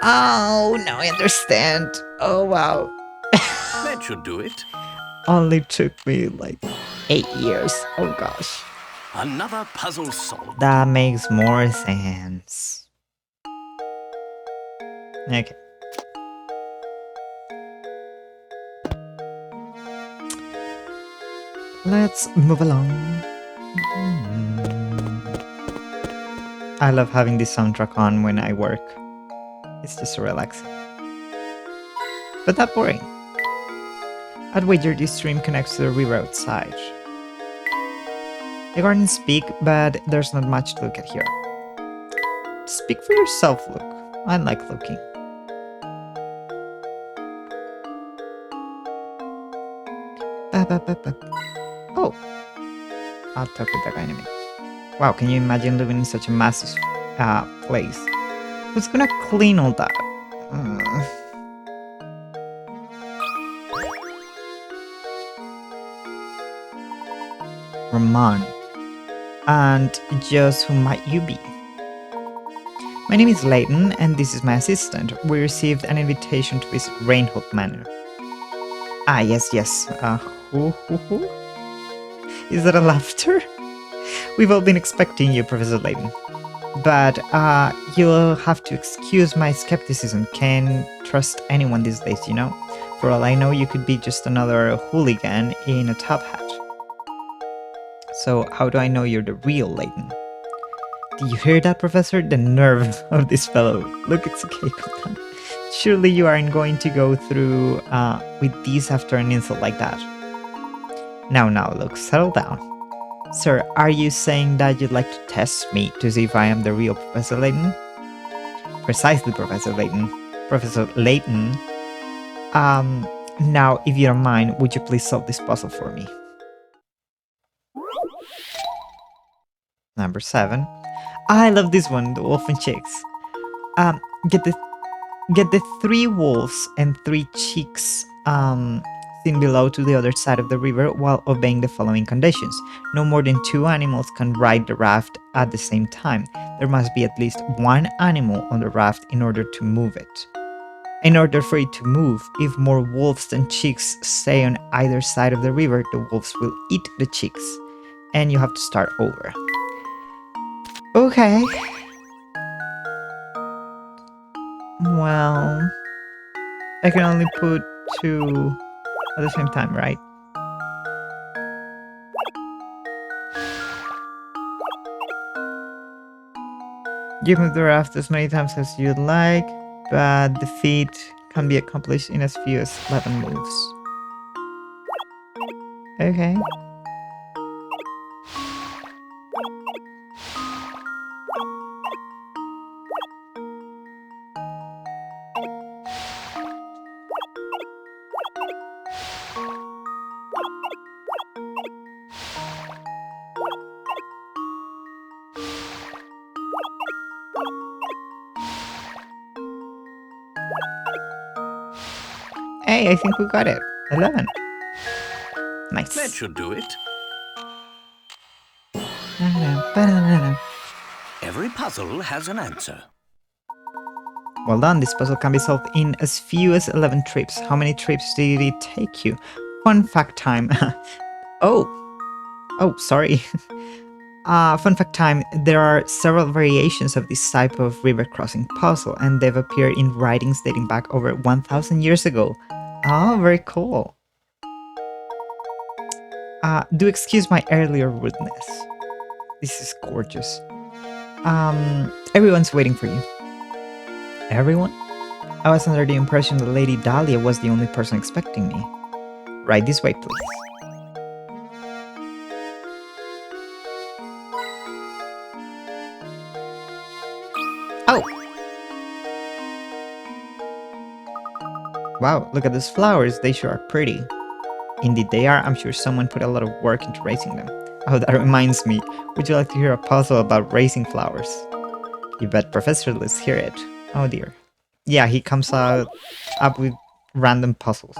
Oh, now I understand. Oh, wow. That should do it. Only took me like 8 years. Oh, gosh. Another puzzle solved. That makes more sense. Okay. Let's move along. I love having this soundtrack on when I work. It's just so relaxing. But not boring. I'd wager this stream connects to the river outside. The gardens speak, but there's not much to look at here. Speak for yourself, Luke. I like looking. Oh. I'll talk with that guy in a minute. Wow, can you imagine living in such a massive place? Who's gonna clean all that? Ramon. And just who might you be? My name is Layton, and this is my assistant. We received an invitation to visit Rainhope Manor. Ah, yes. Who? Is that a laughter? We've all been expecting you, Professor Layton. But, you'll have to excuse my skepticism. Can't trust anyone these days, you know? For all I know, you could be just another hooligan in a top hat. So, how do I know you're the real Layton? Do you hear that, Professor? The nerve of this fellow. Look, it's okay, come on. Surely you aren't going to go through with these after an insult like that. Now, look, settle down. Sir, are you saying that you'd like to test me to see if I am the real Professor Layton? Precisely, Professor Layton. Professor Layton. Now, if you don't mind, would you please solve this puzzle for me? Number 7. I love this one, the wolf and chicks. Get the 3 wolves and 3 chicks seen below to the other side of the river while obeying the following conditions. No more than 2 animals can ride the raft at the same time. There must be at least 1 animal on the raft in order to move it. In order for it to move, if more wolves than chicks stay on either side of the river, the wolves will eat the chicks, and you have to start over. Okay. Well, I can only put 2 at the same time, right? You move the raft as many times as you'd like, but the feat can be accomplished in as few as 11 moves. Okay. Okay, I think we got it. 11. Nice. That should do it. Every puzzle has an answer. Well done. This puzzle can be solved in as few as 11 trips. How many trips did it take you? Fun fact time. Oh, sorry. Fun fact time. There are several variations of this type of river crossing puzzle, and they've appeared in writings dating back over 1,000 years ago. Oh, very cool. Do excuse my earlier rudeness. This is gorgeous. Everyone's waiting for you. Everyone? I was under the impression that Lady Dahlia was the only person expecting me. Right this way, please. Oh! Wow, look at those flowers. They sure are pretty. Indeed they are. I'm sure someone put a lot of work into raising them. Oh, that reminds me. Would you like to hear a puzzle about raising flowers? You bet, Professor. Let's hear it. Oh dear. Yeah, he comes up with random puzzles.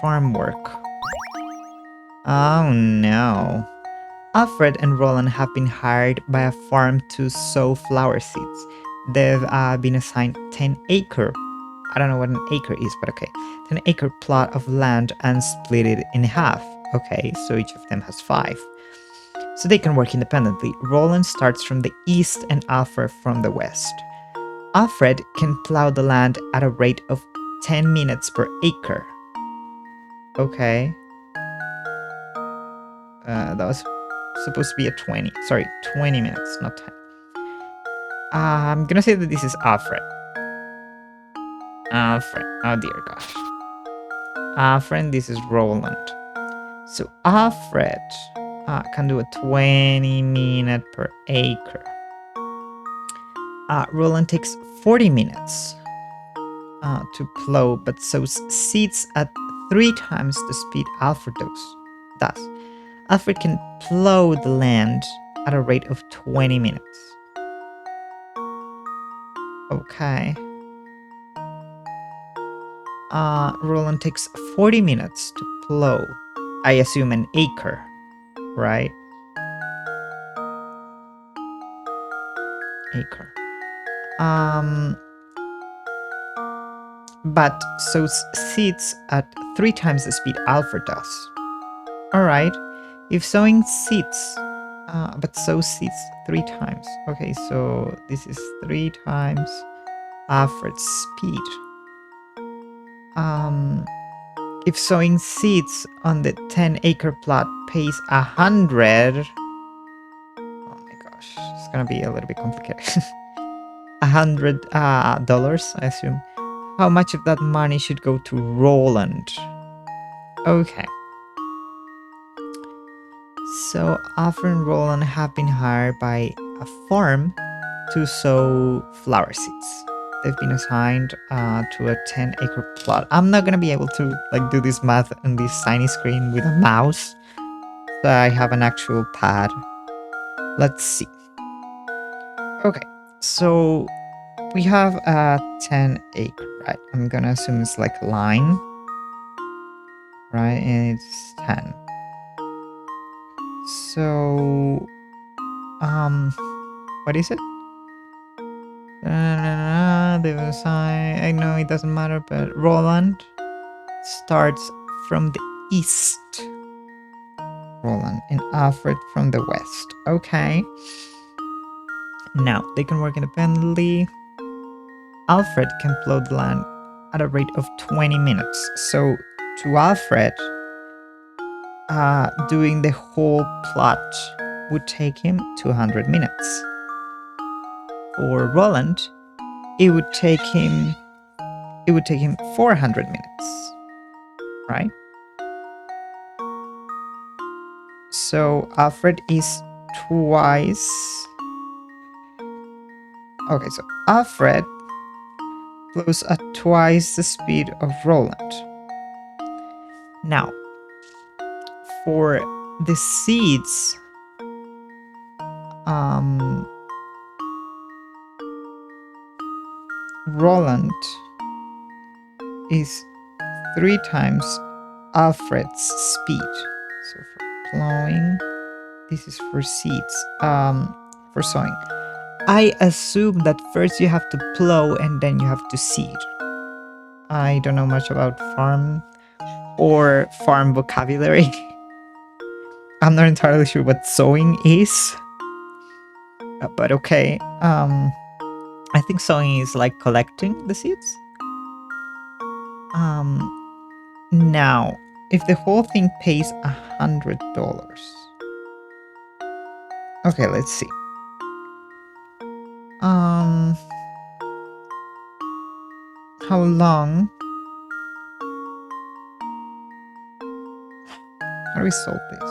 Farm work. Oh no. Alfred and Roland have been hired by a farm to sow flower seeds. They've been assigned 10-acre. I don't know what an acre is, but okay. 10-acre plot of land and split it in half. Okay, so each of them has 5. So they can work independently. Roland starts from the east and Alfred from the west. Alfred can plow the land at a rate of 10 minutes per acre. Okay. That was supposed to be a 20. Sorry, 20 minutes, not 10. I'm gonna say that this is Alfred. Alfred. Oh dear gosh. Alfred, this is Roland. So Alfred can do a 20 minute per acre. Roland takes 40 minutes to plow, but sows seeds at 3 times the speed Alfred does. Alfred can plow the land at a rate of 20 minutes. Okay. Roland takes 40 minutes to plow. I assume an acre, right? Acre. But sows seeds at 3 times the speed Alfred does. Alright. If sowing seeds, but sow seeds 3 times. Okay, so this is 3 times Alfred's speed. If sowing seeds on the 10-acre plot pays 100... Oh my gosh, it's gonna be a little bit complicated. $100, I assume. How much of that money should go to Roland? Okay. So Alfred and Roland have been hired by a farm to sow flower seeds. They've been assigned to a 10-acre plot. I'm not gonna be able to do this math on this tiny screen with a mouse. So I have an actual pad. Let's see. Okay, so we have a 10-acre, right? I'm gonna assume it's like a line, right? And it's 10. So, what is it? I know it doesn't matter, but Roland starts from the east. Roland and Alfred from the west. Okay. Now, they can work independently. Alfred can plow the land at a rate of 20 minutes. So, to Alfred, doing the whole plot would take him 200 minutes. For Roland, it would take him 400 minutes, right? So Alfred is twice. Okay, so Alfred flows at twice the speed of Roland. Now, for the seeds, Roland is 3 times Alfred's speed. So for plowing, this is for seeds. For sowing. I assume that first you have to plow and then you have to seed. I don't know much about farm or farm vocabulary. I'm not entirely sure what sowing is. But okay. I think sowing is like collecting the seeds. Now, if the whole thing pays $100. Okay, let's see. How long? How do we solve this?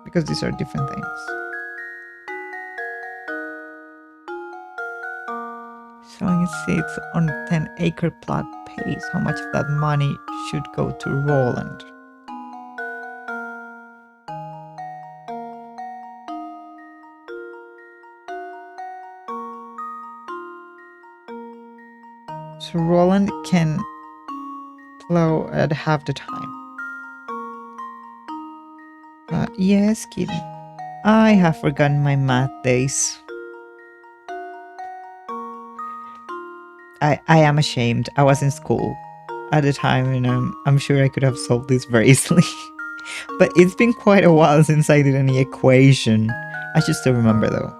Because these are different things. Sowing seeds on 10-acre plot pays. How much of that money should go to Roland? So Roland can plow at half the time. Yes, kid. I have forgotten my math days. I am ashamed. I was in school at the time, and I'm sure I could have solved this very easily. But it's been quite a while since I did any equation. I should still remember though.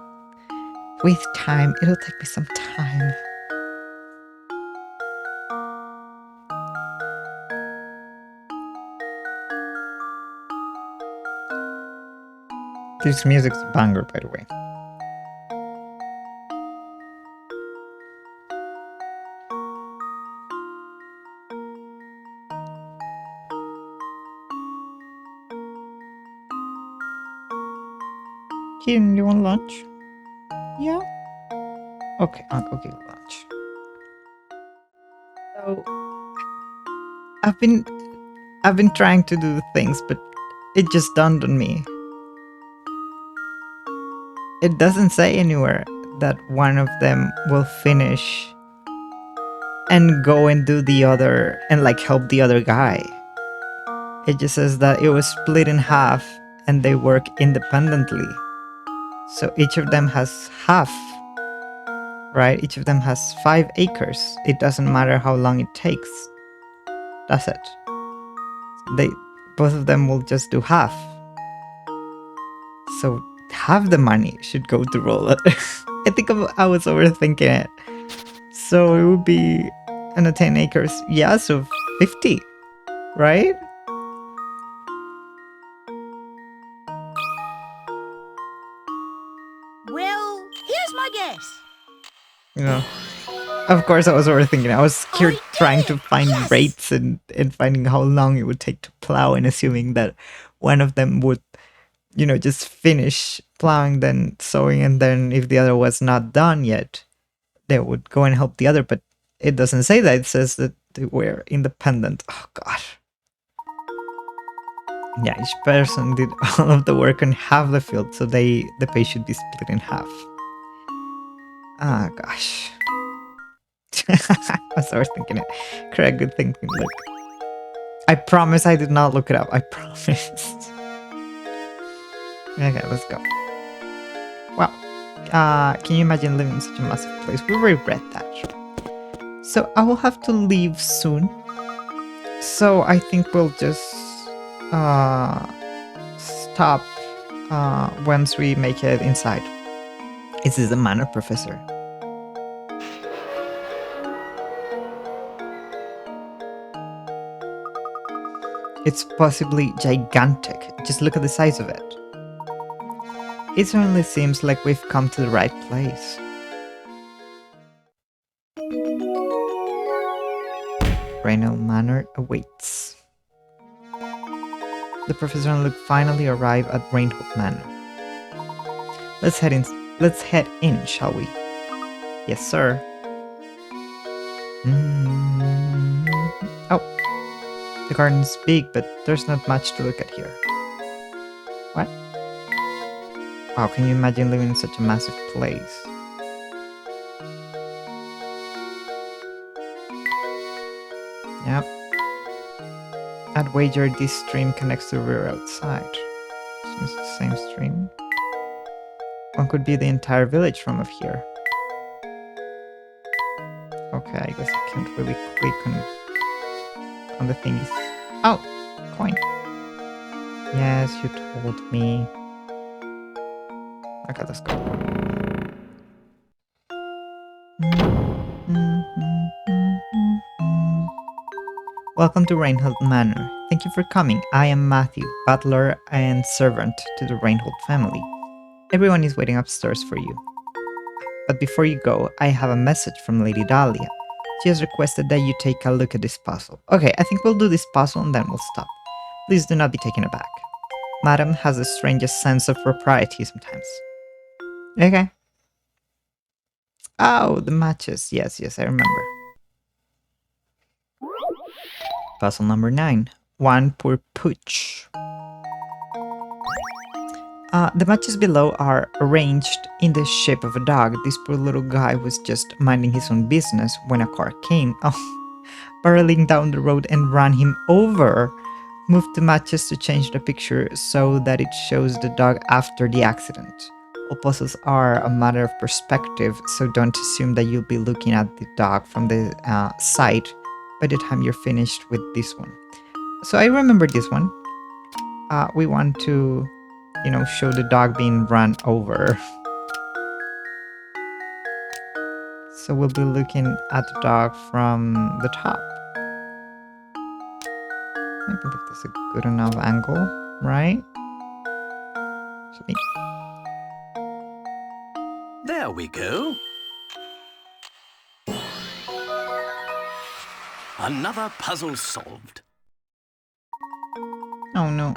With time, it'll take me some time. This music's a banger, by the way. Kitten, you want lunch? Yeah. Okay, I'll go get lunch. So I've been trying to do things, but it just dawned on me. It doesn't say anywhere that one of them will finish and go and do the other and like help the other guy. It just says that it was split in half and they work independently. So each of them has half, right? Each of them has 5 acres. It doesn't matter how long it takes. That's it. Both of them will just do half. So half the money should go to Roland. I think I was overthinking it. So it would be 10 acres. Yeah, so 50, right? Well, here's my guess. You know, of course I was overthinking. I was here trying to find Yes! rates and finding how long it would take to plow and assuming that one of them would, just finish plowing, then sowing, and then if the other was not done yet, they would go and help the other. But it doesn't say that. It says that they were independent. Oh, God. Yeah, each person did all of the work on half the field, so the pay should be split in half. Ah, gosh. I was overthinking it. Correct, good thinking. Look, I promise I did not look it up. I promise. Okay, let's go. Wow. Can you imagine living in such a massive place? We already read that. So I will have to leave soon. So I think we'll just stop once we make it inside. This is the manor, Professor. It's possibly gigantic. Just look at the size of it. It certainly seems like we've come to the right place. Raynell Manor awaits. The professor and Luke finally arrive at Rainhope Manor. Let's head in, shall we? Yes, sir. Oh, the garden's big, but there's not much to look at here. What? Wow, can you imagine living in such a massive place? Yep. I'd wager this stream connects to the river outside. Seems the same stream. One could be the entire village from up here. Okay, I guess I can't really click on the thingies. Oh, coin. Yes, you told me. Okay, let's go. Welcome to Reinhold Manor. Thank you for coming. I am Matthew, butler and servant to the Reinhold family. Everyone is waiting upstairs for you. But before you go, I have a message from Lady Dahlia. She has requested that you take a look at this puzzle. Okay, I think we'll do this puzzle and then we'll stop. Please do not be taken aback. Madam has the strangest sense of propriety sometimes. Okay. Oh, the matches. Yes, I remember. Puzzle number 9. One poor pooch. The matches below are arranged in the shape of a dog. This poor little guy was just minding his own business when a car came, barreling down the road and ran him over. Move the matches to change the picture so that it shows the dog after the accident. All puzzles are a matter of perspective, so don't assume that you'll be looking at the dog from the side by the time you're finished with this one. So I remember this one. We want to, show the dog being run over. So we'll be looking at the dog from the top. I believe that's a good enough angle, right? There we go. Another puzzle solved. Oh no.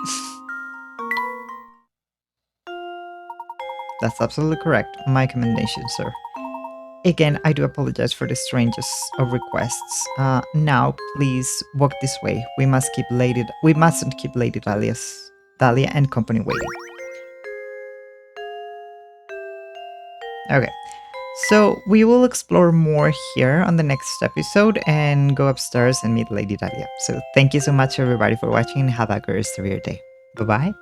That's absolutely correct. My commendation, sir. Again, I do apologize for the strangest of requests. Now, please walk this way. We mustn't keep Lady Dahlia and company waiting. Okay, so we will explore more here on the next episode and go upstairs and meet Lady Dahlia. So thank you so much, everybody, for watching and have a great rest of your day. Bye-bye.